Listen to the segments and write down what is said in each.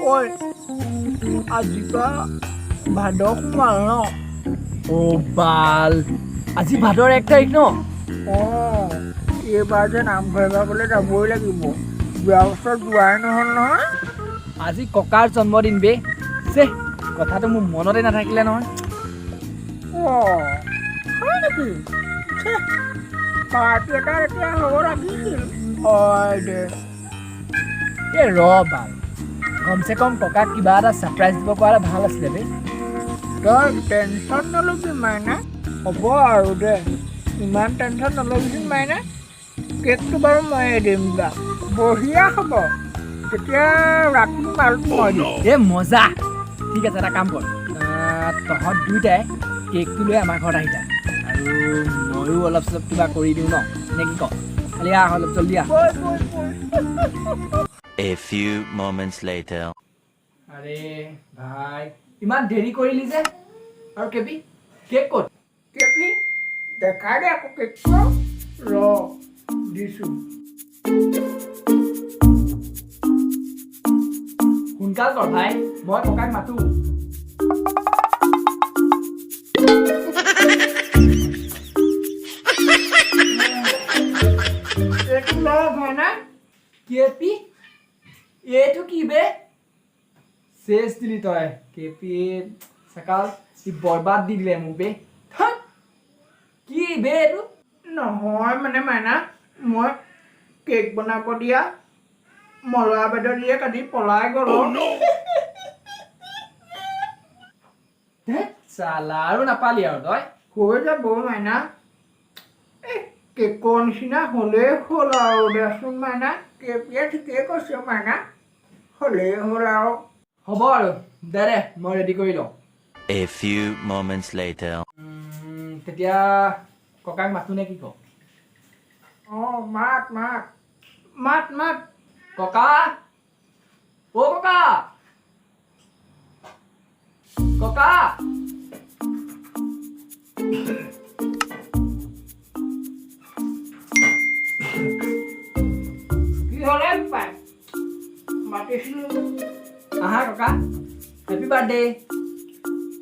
ঐ আজিপা ভাদ সোমাল ন অ' বাল আজি ভাদৰ 1 তাৰিখ ন অঁ এইবাৰ যে নামঘৰ এভাগলৈ যাবই লাগিব যোৱা বছৰ যোৱাই নহ'ল নহয় আজি ককাৰ জন্মদিন বে চে কথাটো মোৰ মনতে নাথাকিলে নহয় অঁ হয় নেকি পাৰ্টি এটা এতিয়া হ'ব লাগিছিল হয় দে এই ৰ বাল কমচে কম ককাক কিবা এটা ছাৰপ্ৰাইজ দিব পৰা ভাল আছিলে বে তই টেনশ্যন নল'বি মাইনা হ'ব আৰু দে ইমান টেনশ্যন নল'বিচোন মাইনা কেকটো বাৰু ময়ে দিম বা বঢ়িয়া হ'ব তেতিয়া ৰাতি মালটো মই দিম এ মজা ঠিক আছে এটা কাম কৰ তহঁত দুইটাই কেকটো লৈ আমাৰ ঘৰত আহি যা আৰু ময়ো অলপ চলপ কিবা কৰি দিওঁ ন নে কি ক খালি আহ অলপ জল্দি আহ A few moments later. আৰে ভাই ইমান দেৰি কৰিলি যে আৰু কেবি কেক ক'ত কেপি দেখাই দে আকৌ কেকটো ৰ দিছোঁ সোনকাল কৰ ভাই মই ককাক মাতো এইটো ল ভাইনা কেপি এইটো কি বে চেচ দিলি তই কেপি চাকাল সি বৰবাদ দি দিলে মোক বে ধত। কি বে এইটো নহয় মানে মাইনা মই কেক বনাব দিয়া মলয়া বেদৰ দিয়ে কাটি পলাই গ'লো ধেৎ চালা আৰু নাপালি আৰু তই হৈ যাব মাইনা এই কেকৰ নিচিনা হ'লেই হ'ল আৰু দেচোন মাইনা কেপিয়ে ঠিকেই কৈছে মাইনা হ'লেই হ'ল আৰু হ'ব আৰু দে মই ৰেডি কৰি লওঁ A few moments later. তেতিয়া ককাক মাতো নে কি ক অঁ মাত মাত মাত মাত ককা অ ককা ককা কি হ'লে পাই মাতিছিলোঁ আহা ককা হেপী বাৰ্থডে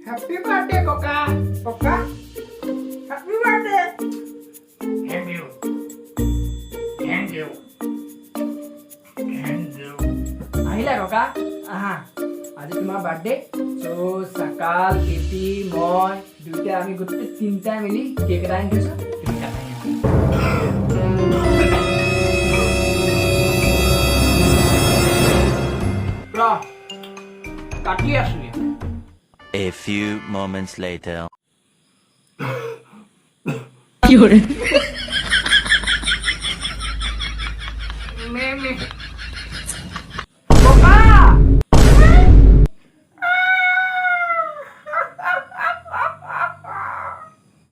হেপী বাৰ্থডে ককা ককা happy birthday thank you thank you thank you আহিলা ককা আহা আজি তোমাৰ বাৰ্থডে চ' চাকাল কেপি মই দুইটাই আমি গোটেই তিনিটাই মিলি কেক এটা আনি থৈছোঁ তুমি কাটাই ৰ কাটি আছোঁ ইয়াত A few moments later. May